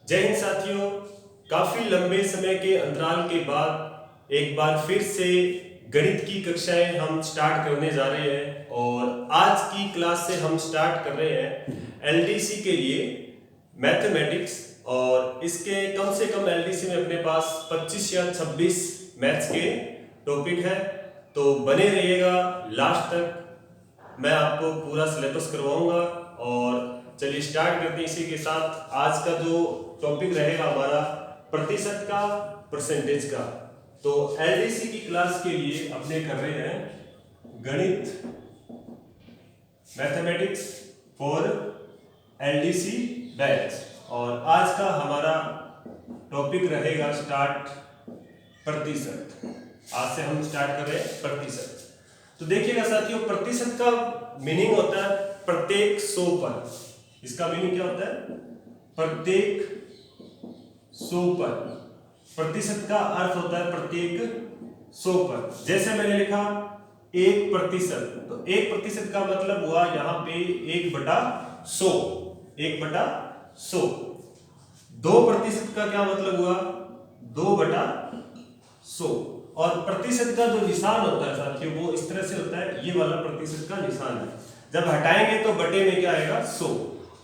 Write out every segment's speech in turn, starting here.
जय हिंद साथियों, काफी लंबे समय के अंतराल के बाद एक बार फिर से गणित की कक्षाएं हम स्टार्ट करने जा रहे हैं और आज की क्लास से हम स्टार्ट कर रहे हैं एलडीसी के लिए मैथमेटिक्स। और इसके कम से कम एलडीसी में अपने पास 25 या 26 मैथ्स के टॉपिक है, तो बने रहिएगा लास्ट तक। मैं आपको पूरा सिलेबस करवाऊंगा और चलिए स्टार्ट करते हैं। इसी के साथ आज का जो टॉपिक रहेगा हमारा प्रतिशत का, परसेंटेज का। तो एलडीसी की क्लास के लिए अपने कर रहे हैं गणित मैथमेटिक्स फॉर एलडीसी बैच और आज का हमारा टॉपिक रहेगा स्टार्ट प्रतिशत। आज से हम स्टार्ट कर रहे हैं प्रतिशत। तो देखिएगा साथियों, प्रतिशत का मीनिंग होता है प्रत्येक 100 पर। इसका मीनिंग क्या होता है? प्रत्येक 100 पर। प्रतिशत का अर्थ होता है प्रत्येक 100 पर। जैसे मैंने लिखा 1%, तो 1% का मतलब हुआ यहाँ पे 1/100, 1/100। 2% का क्या मतलब हुआ? 2/100। और प्रतिशत का जो निशान होता है साथियों वो इस तरह से होता है, ये वाला प्रतिशत का निशान है। जब हटाएंगे तो बटे में क्या आएगा? 100।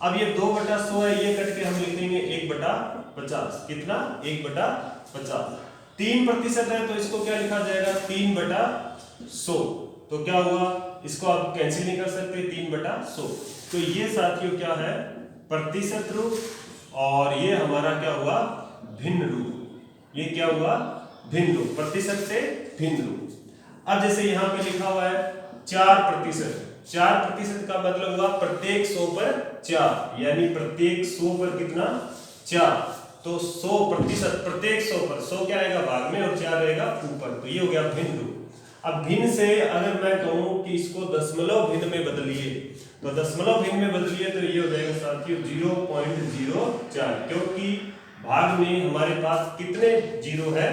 अब ये 2/100 है, ये कट के हम लिखेंगे 1/50। कितना? 1/50। 3% है तो इसको क्या लिखा जाएगा? 3/100। तो क्या हुआ? इसको आप कैंसिल नहीं कर सकते, 3/100। तो ये साथियों क्या है? प्रतिशत रूप। और ये हमारा क्या हुआ? भिन्न रूप। ये क्या हुआ? भिन्न रूप, प्रतिशत से भिन्न रूप। अब जैसे यहाँ पे लिखा हुआ है 4%। 4% का मतलब हुआ प्रत्येक 100 पर 4, यानी प्रत्येक 100 पर कितना? 4। तो 100%, प्रत्येक 100 पर 100 क्या आएगा? भाग में, और 4 रहेगा ऊपर। तो ये हो गया भिन्न रूप। अब भिन्न से अगर मैं कहूं कि इसको दशमलव भिन्न में बदलिए, तो दशमलव भिन्न में बदलिए तो ये हो जाएगा साथियों 0.04, क्योंकि भाग में हमारे पास कितने जीरो है?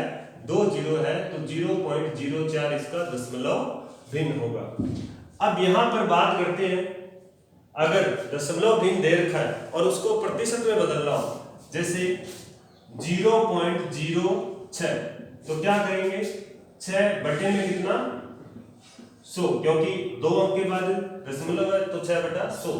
2 जीरो है, तो 0.04 इसका दशमलव भिन्न होगा। अब यहां पर बात करते हैं, अगर दशमलव भिन्न दे रखा है और उसको प्रतिशत में बदलना हो, जैसे 0.06, तो क्या करेंगे? 6 बटे में कितना? 100, क्योंकि 2 अंक के बाद दशमलव है तो 6/100।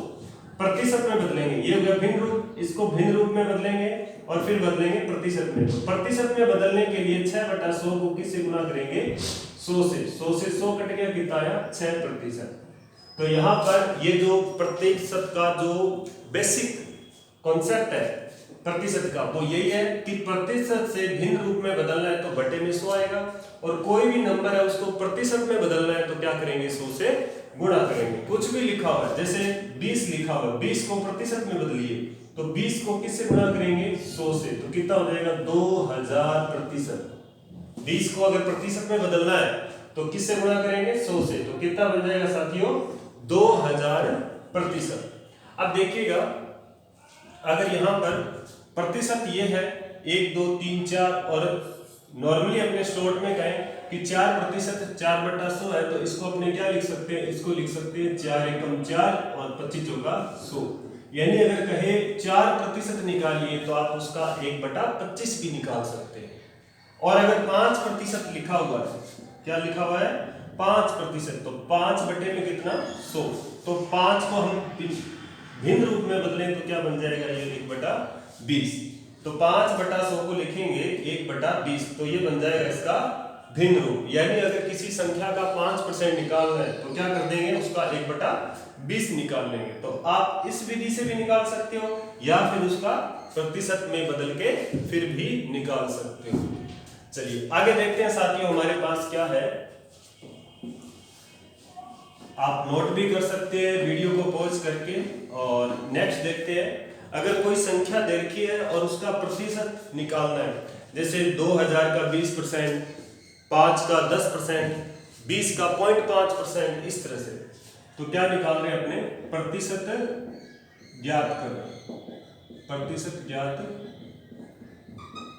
प्रतिशत में बदलेंगे, ये हो गया भिन्न रूप। इसको भिन्न रूप में बदलेंगे और फिर बदलेंगे प्रतिशत में। तो प्रतिशत में बदलने के लिए 6/100 को किससे गुना करेंगे? 100 से। 100 से 100 कट गया, कितना आया? 6%। तो यहाँ पर ये जो प्रतिशत का जो बेसिक कॉन्सेप्ट है प्रतिशत का, वो यही है कि प्रतिशत से भिन्न रूप में बदलना है तो बटे में 100 आएगा, और कोई भी नंबर है उसको प्रतिशत में बदलना है तो क्या करेंगे? 100 से गुणा करेंगे। कुछ भी लिखा हुआ है, जैसे 20 लिखा हुआ है, 20 को प्रतिशत में बदलिए तो 20 को किससे गुणा करेंगे? 100 से। तो कितना हो जाएगा? 2000%। 20 को अगर प्रतिशत में बदलना है तो किससे गुणा करेंगे? 100 से। तो कितना बन जाएगा साथियों? 2000%। अब देखिएगा, अगर यहाँ पर प्रतिशत ये है 1 2 3 4, और नॉर्मली अपने शॉर्ट में कहें कि 4%, 4/100 है, तो इसको अपने क्या लिख सकते हैं? इसको लिख सकते हैं 4 एकम 4 और 25 चौका 100। यानी अगर कहे 4% निकालिए तो आप उसका 1/25 भी निकाल सकते हैं। और अगर 5% लिखा हुआ है, क्या लिखा हुआ है? 5%, तो 5 बटे में कितना? 100। तो 5 को हम भिन्न रूप में बदलें तो क्या बन जाएगा? ये 1/20। तो 5/100 को लिखेंगे 1/20, तो ये बन जाएगा इसका भिन्न रूप। यानी अगर किसी संख्या का 5% निकालना है तो क्या कर देंगे? उसका 1/20 निकाल लेंगे। तो आप इस विधि से भी निकाल सकते हो या फिर उसका प्रतिशत में बदल के फिर भी निकाल सकते हो। चलिए आगे देखते हैं साथियों, हमारे पास क्या है। आप नोट भी कर सकते हैं वीडियो को पॉज करके। और नेक्स्ट देखते हैं, अगर कोई संख्या दे रखी है और उसका प्रतिशत निकालना है, जैसे 2000 का 20%, 5 का 10%, 20 का 0.5%, इस तरह से, तो क्या निकाल रहे हैं? अपने प्रतिशत ज्ञात कर रहे हैं। प्रतिशत ज्ञात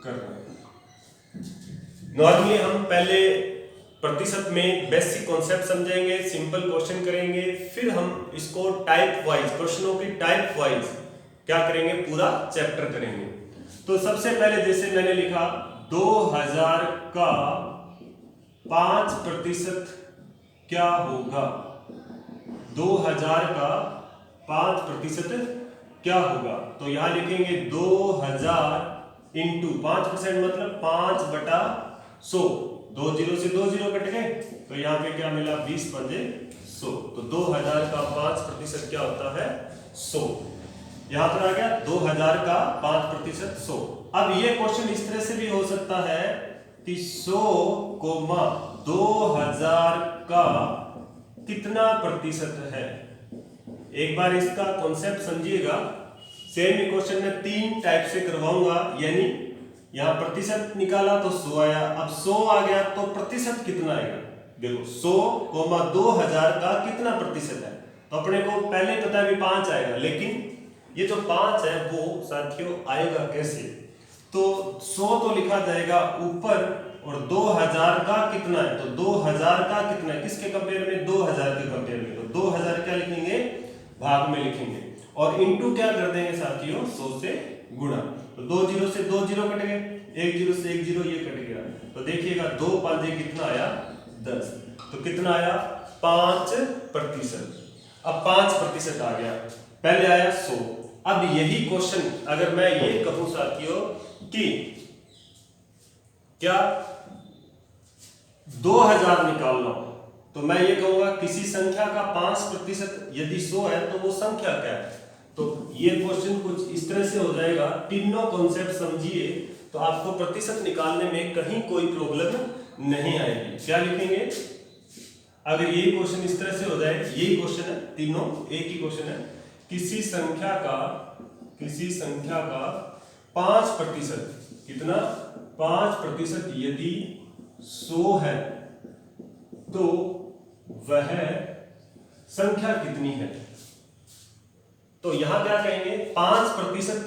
कर रहे हैं। नॉर्मली हम पहले प्रतिशत में बेसिक कॉन्सेप्ट समझेंगे, सिंपल क्वेश्चन करेंगे, फिर हम इसको टाइप वाइज, क्वेश्चनों की टाइप वाइज क्या करेंगे? पूरा चैप्टर करेंगे। तो सबसे पहले जैसे मैंने लिखा 2000 का 5% क्या होगा, 2000 का 5% क्या होगा, तो यहां लिखेंगे 2000 इंटू 5% मतलब 5/100, 2 जीरो से 2 जीरो कट गए, तो यहाँ पे क्या मिला 20 पंजे 100, तो 2000 का 5% क्या होता है 100। यहां पर आ गया 2000 का 5% 100। अब ये क्वेश्चन इस तरह से भी हो सकता है कि 100 कोमा 2000 का कितना प्रतिशत है। एक बार इसका कॉन्सेप्ट समझिएगा। सेम इक्वेशन में 3 टाइप से करवाऊंगा, यानी यहां प्रतिशत निकाला तो 100 आया, अब 100 आ गया तो प्रतिशत कितना आएगा। देखो 100 कोमा 2000 का कितना प्रतिशत है, तो अपने को पहले पता है भी 5 आएगा, लेकिन ये जो 5 है वो साथियों आएगा कैसे, तो 100 तो लिखा जाएगा ऊपर और 2000 का कितना है, तो 2000 का कितना है किसके कंपेयर में, 2000 के कंपेयर में, तो 2000 क्या लिखेंगे भाग में लिखेंगे और इनटू क्या कर देंगे साथियों 100 से गुणा, तो 2 जीरो से 2 जीरो कट गए, 1 जीरो से 1 जीरो ये कट गया, तो देखिएगा 2 5 कितना आया 10, तो कितना आया 5%। अब 5% आ गया, पहले आया 100। अब यही क्वेश्चन अगर मैं ये कहूं साथियों कि क्या 2000 निकालना हो, तो मैं ये कहूंगा किसी संख्या का 5% यदि 100 है तो वो संख्या क्या है। तो ये क्वेश्चन कुछ इस तरह से हो जाएगा, तीनों कॉन्सेप्ट समझिए तो आपको प्रतिशत निकालने में कहीं कोई प्रॉब्लम नहीं आएगी। क्या लिखेंगे, अगर यही क्वेश्चन इस तरह से हो जाए, यही क्वेश्चन है, तीनों एक ही क्वेश्चन है, किसी संख्या का 5% कितना 5% यदि 100 है तो वह संख्या कितनी है। तो यहां क्या कहेंगे 5%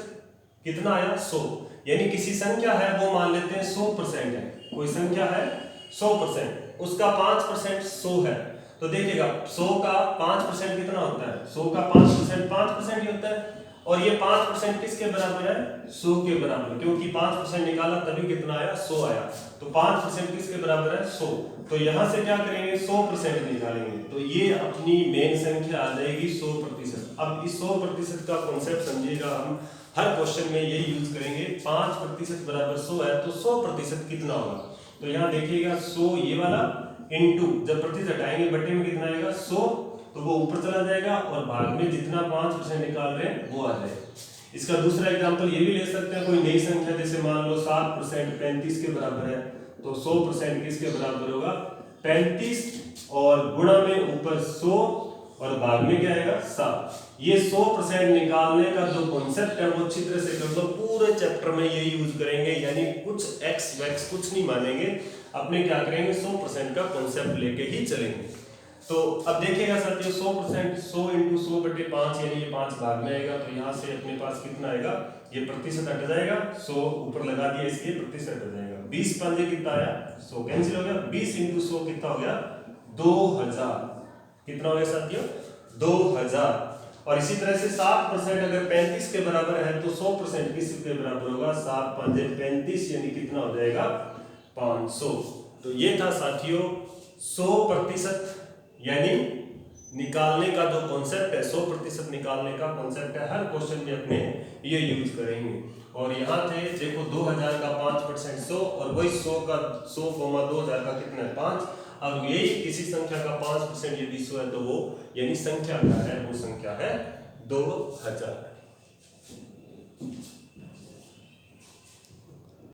कितना आया 100, यानी किसी संख्या है वो मान लेते हैं 100% है, कोई संख्या है 100%, उसका 5% 100 है, तो देखिएगा 100 का 5% कितना होता है, 100 का 5% 5% ही होता है, और ये 5% किसके बराबर है 100 के बराबर, क्योंकि 5% निकाला तभी कितना आया 100 आया, तो 5% किसके बराबर है 100, तो यहां से क्या करेंगे 100% निकालेंगे, तो ये अपनी मेन संख्या आ जाएगी 100%। अब इस 100% का कॉन्सेप्ट समझिएगा, हम हर क्वेश्चन में यही यूज करेंगे, 5% बराबर 100 है तो 100% कितना होगा, तो यहाँ देखिएगा 100 ये वाला इनटू जब प्रतिशत आएंगे बट्टे में कितना आएगा 100, तो वो ऊपर चला जाएगा और भाग में जितना 5% निकाल रहे हैं वो आ जाएगा। इसका दूसरा एग्जांपल ये भी ले सकते हैं, कोई नई संख्या जैसे मान लो 7% 35 के बराबर है, तो 100% किसके बराबर होगा 35, और गुणा में ऊपर 100 और भाग में क्या आएगा 7। ये 100% निकालने का जो कॉन्सेप्ट है वो अच्छी तरह से कर दो, पूरे चैप्टर में ये यूज करेंगे, यानी कुछ एक्स वैक्स कुछ नहीं मानेंगे, अपने क्या करेंगे 100% का कॉन्सेप्ट लेके ही चलेंगे। तो अब देखिएगा साथियों 100% 100 इंटू 100/5 यानी ये 5 भाग में आएगा, तो यहाँ से अपने पास कितना आएगा, ये प्रतिशत हट जाएगा, 100 ऊपर लगा दिया इसलिए प्रतिशत हट जाएगा, 20 5 कितना आया 100 कैंसिल हो गया, 20 इंटू 100 कितना हो गया 2000, कितना हो गया साथियों 2000। और इसी तरह से 7% अगर 35 के बराबर है तो 100% किसके बराबर होगा 7 5 35 यानी कितना हो जाएगा 500। तो ये था साथियों 100% यानी निकालने का जो कॉन्सेप्ट है, 100% निकालने का कॉन्सेप्ट है, हर क्वेश्चन में अपने ये यूज करेंगे। और यहाँ थे देखो 2000 का 5% 100, और वही 100 का 100 2000 का कितना है 5, अब यही किसी संख्या का 5% यदि 100 है तो वो यानी संख्या क्या है, वो संख्या है 2000।